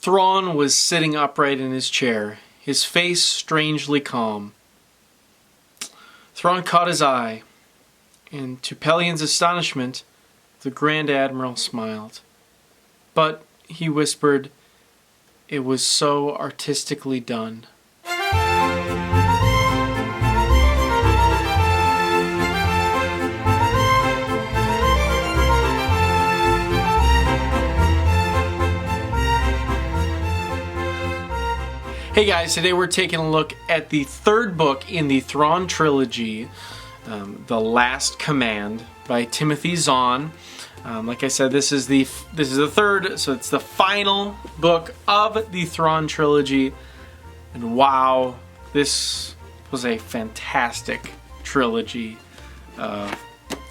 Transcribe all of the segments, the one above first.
Thrawn was sitting upright in his chair, his face strangely calm. Thrawn caught his eye, and to Pelian's astonishment, the Grand Admiral smiled. But, he whispered, it was so artistically done. Hey guys, today we're taking a look at the third book in the Thrawn Trilogy, The Last Command by Timothy Zahn. Like I said, this is the third, so it's the final book of the Thrawn Trilogy. And wow, this was a fantastic trilogy of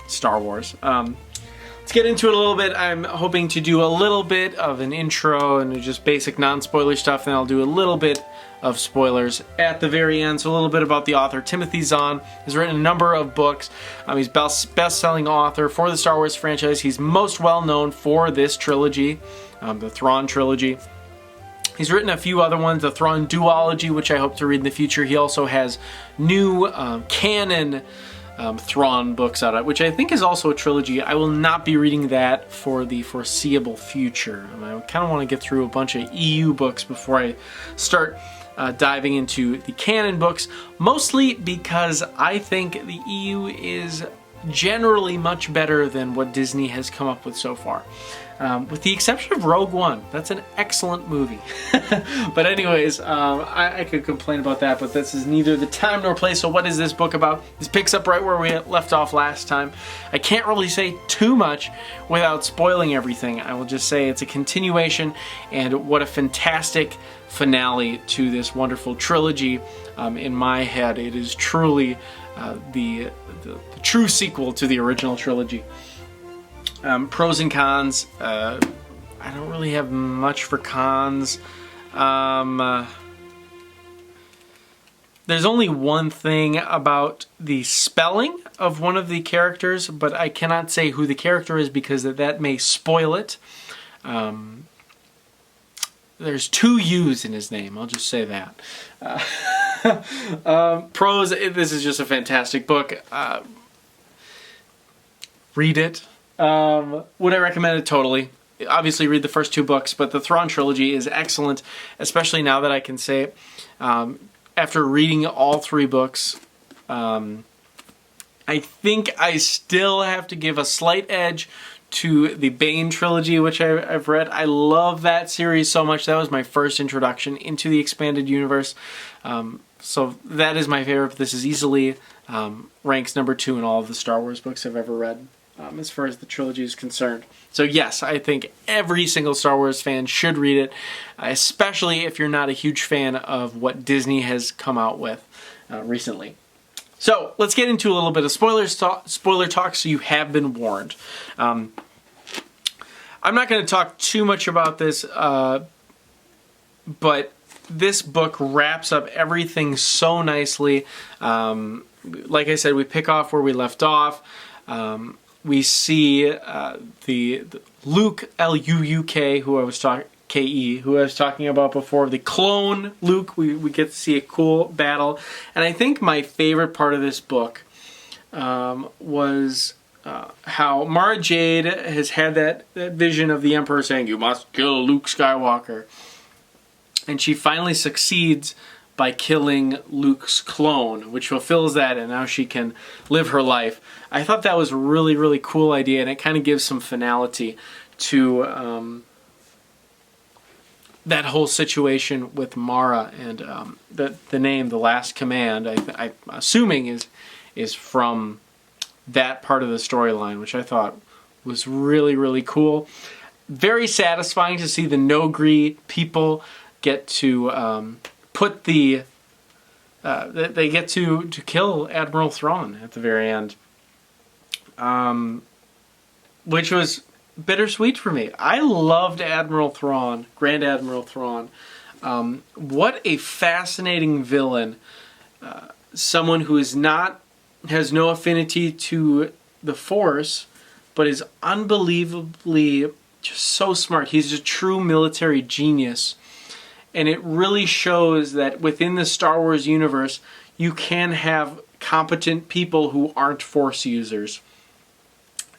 Star Wars. Let's get into it a little bit. I'm hoping to do a little bit of an intro and just basic non-spoiler stuff, and I'll do a little bit of spoilers at the very end. So a little bit about the author. Timothy Zahn has written a number of books. He's best-selling author for the Star Wars franchise. He's most well known for this trilogy, the Thrawn Trilogy. He's written a few other ones, the Thrawn Duology, which I hope to read in the future. He also has new canon Thrawn books out, which I think is also a trilogy. I will not be reading that for the foreseeable future. I kind of want to get through a bunch of EU books before I start diving into the canon books, mostly because I think the EU is generally much better than what Disney has come up with so far. With the exception of Rogue One. That's an excellent movie. But anyways, I could complain about that, but this is neither the time nor place. So what is this book about? This picks up right where we left off last time. I can't really say too much without spoiling everything. I will just say it's a continuation, and what a fantastic finale to this wonderful trilogy. In my head, it is truly the true sequel to the original trilogy. Pros and cons. I don't really have much for cons. There's only one thing about the spelling of one of the characters, but I cannot say who the character is because that may spoil it. There's two U's in his name, I'll just say that. Pros, this is just a fantastic book. Read it. Would I recommend it? Totally. Obviously read the first two books, but the Thrawn Trilogy is excellent, especially now that I can say it. After reading all three books, I think I still have to give a slight edge to the Bane Trilogy, which I've read. I love that series so much. That was my first introduction into the expanded universe. So that is my favorite. This is easily ranks number 2 in all of the Star Wars books I've ever read. As far as the trilogy is concerned. So yes, I think every single Star Wars fan should read it, especially if you're not a huge fan of what Disney has come out with recently. So let's get into a little bit of spoiler talk, so you have been warned. I'm not going to talk too much about this, but this book wraps up everything so nicely. Like I said, we pick off where we left off. We see the Luke, L-U-U-K, who I was talking about before, the clone Luke. We get to see a cool battle. And I think my favorite part of this book was how Mara Jade has had that vision of the Emperor saying, "You must kill Luke Skywalker." And she finally succeeds by killing Luke's clone, which fulfills that, and now she can live her life. I thought that was a really, really cool idea, and it kind of gives some finality to that whole situation with Mara, and the name, The Last Command, I'm assuming is from that part of the storyline, which I thought was really, really cool. Very satisfying to see the Nogri people get to put the they get to kill Admiral Thrawn at the very end, which was bittersweet for me. I loved Admiral Thrawn, Grand Admiral Thrawn. What a fascinating villain! Someone who has no affinity to the Force, but is unbelievably just so smart. He's a true military genius. and it really shows that within the Star Wars universe, you can have competent people who aren't Force users.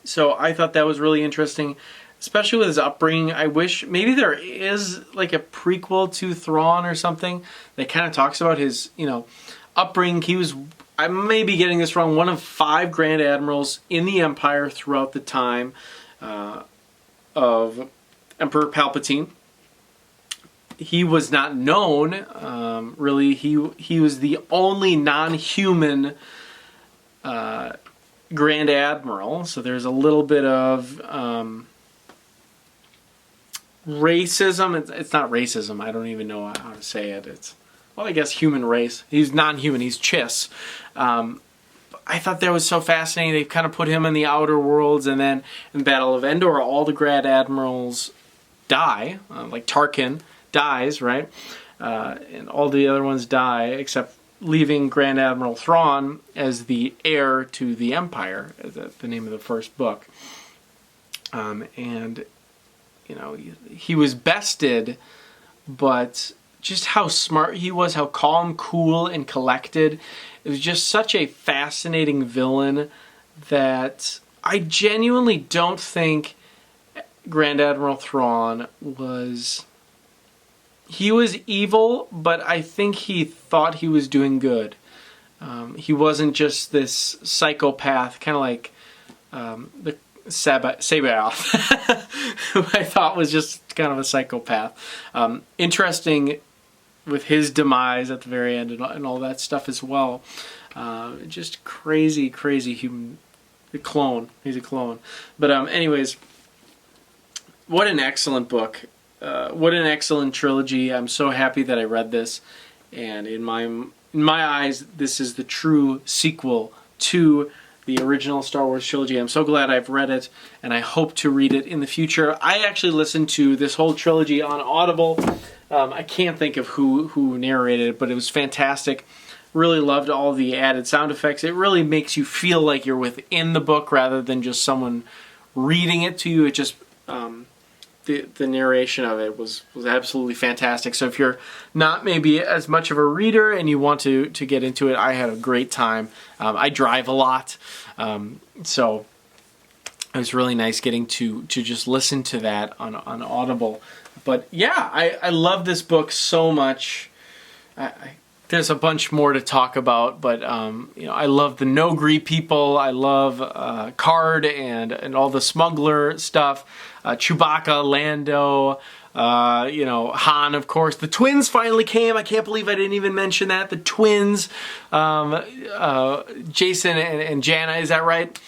So I thought that was really interesting, especially with his upbringing. I wish maybe there is like a prequel to Thrawn or something that kind of talks about his, upbringing. He was, I may be getting this wrong, one of 5 Grand Admirals in the Empire throughout the time of Emperor Palpatine. He was not known, really. He was the only non-human Grand Admiral, so there's a little bit of racism. It's not racism. I don't even know how to say it. It's, well, I guess human race. He's non-human. He's Chiss. I thought that was so fascinating. They kind of put him in the Outer Worlds, and then in Battle of Endor, all the Grand Admirals die. Like Tarkin dies, right? And all the other ones die, except leaving Grand Admiral Thrawn as the heir to the Empire, the name of the first book. And, he was bested, but just how smart he was, how calm, cool, and collected. It was just such a fascinating villain that I genuinely don't think Grand Admiral Thrawn was... He was evil, but I think he thought he was doing good. He wasn't just this psychopath, kind of like the Sabaoth, who I thought was just kind of a psychopath. Interesting with his demise at the very end and all that stuff as well. Just crazy human. The clone. He's a clone. But anyways, what an excellent book. What an excellent trilogy. I'm so happy that I read this, and in my eyes, this is the true sequel to the original Star Wars trilogy. I'm so glad I've read it, and I hope to read it in the future. I actually listened to this whole trilogy on Audible. I can't think of who narrated it, but it was fantastic. Really loved all the added sound effects. It really makes you feel like you're within the book rather than just someone reading it to you. It just... The narration of it was absolutely fantastic. So if you're not maybe as much of a reader and you want to get into it, I had a great time. I drive a lot, so it was really nice getting to just listen to that on Audible. But yeah, I love this book so much. There's a bunch more to talk about, but I love the Nogri people. I love Card and all the smuggler stuff. Chewbacca, Lando, Han, of course. The twins finally came. I can't believe I didn't even mention that. The twins, Jason and Jana, is that right?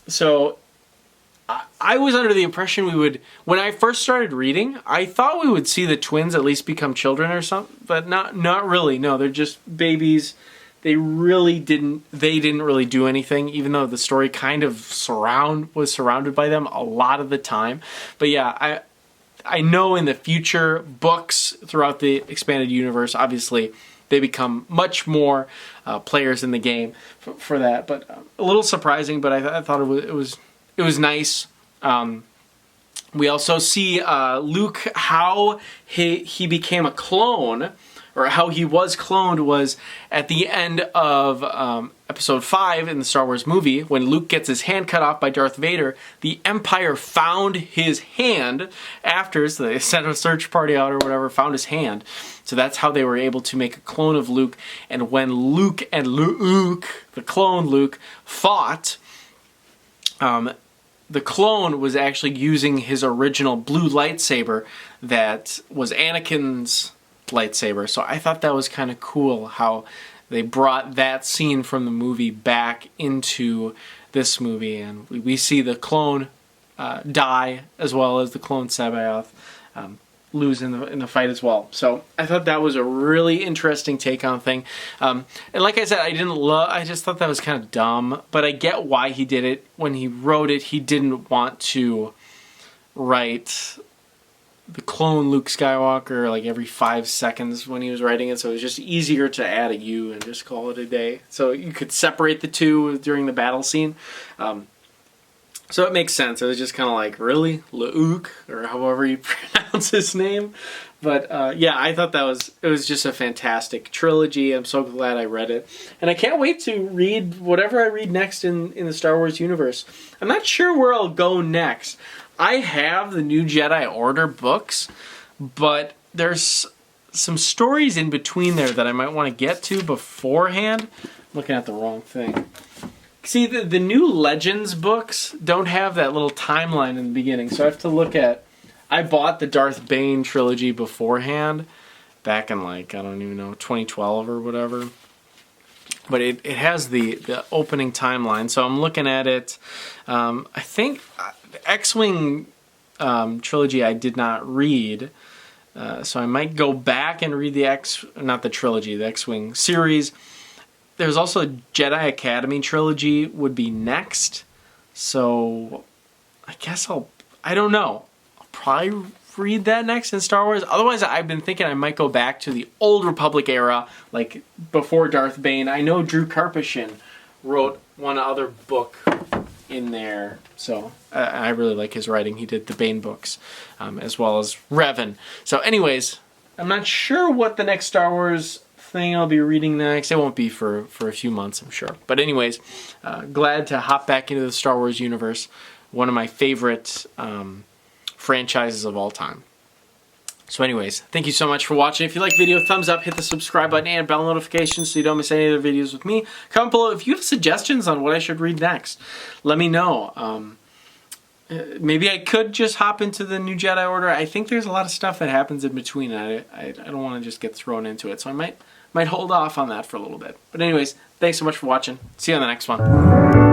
So I was under the impression we would, when I first started reading, I thought we would see the twins at least become children or something, but not really. No, they're just babies. They didn't really do anything, even though the story kind of was surrounded by them a lot of the time. But yeah, I know in the future books throughout the expanded universe, obviously they become much more players in the game for that. But a little surprising, but I thought it was nice. We also see Luke, how he became a clone, or how he was cloned, was at the end of Episode 5 in the Star Wars movie, when Luke gets his hand cut off by Darth Vader. The Empire found his hand after, so they sent a search party out or whatever, found his hand. So that's how they were able to make a clone of Luke. And when Luke and Luke, the clone Luke, fought, the clone was actually using his original blue lightsaber that was Anakin's lightsaber. So I thought that was kind of cool how they brought that scene from the movie back into this movie, and we see the clone die as well as the clone Sabaoth lose in the fight as well. So I thought that was a really interesting take on thing. And like I said, I just thought that was kind of dumb, but I get why he did it. When he wrote it, he didn't want to write the clone Luke Skywalker like every 5 seconds when he was writing it, so it was just easier to add a U and just call it a day. So you could separate the two during the battle scene. So it makes sense. It was just kind of like, really? Luke, or however you pronounce his name. But yeah, I thought it was just a fantastic trilogy. I'm so glad I read it. And I can't wait to read whatever I read next in the Star Wars universe. I'm not sure where I'll go next. I have the New Jedi Order books, but there's some stories in between there that I might want to get to beforehand. I'm looking at the wrong thing. See, the new Legends books don't have that little timeline in the beginning, so I have to look at... I bought the Darth Bane trilogy beforehand, back in like, I don't even know, 2012 or whatever. But it has the opening timeline, so I'm looking at it. I think the X-Wing trilogy I did not read, so I might go back and read the X-Wing series. There's also a Jedi Academy trilogy would be next. So I guess I don't know. I'll probably read that next in Star Wars. Otherwise, I've been thinking I might go back to the Old Republic era, like before Darth Bane. I know Drew Karpyshyn wrote one other book in there. So I really like his writing. He did the Bane books, as well as Revan. So anyways, I'm not sure what the next Star Wars thing I'll be reading next. It won't be for a few months, I'm sure. But anyways, glad to hop back into the Star Wars universe. One of my favorite franchises of all time. So anyways, thank you so much for watching. If you like the video, thumbs up, hit the subscribe button and bell notifications so you don't miss any other videos with me. Comment below if you have suggestions on what I should read next. Let me know. Maybe I could just hop into the New Jedi Order. I think there's a lot of stuff that happens in between. I don't want to just get thrown into it, so I might hold off on that for a little bit. But anyways, thanks so much for watching. See you on the next one.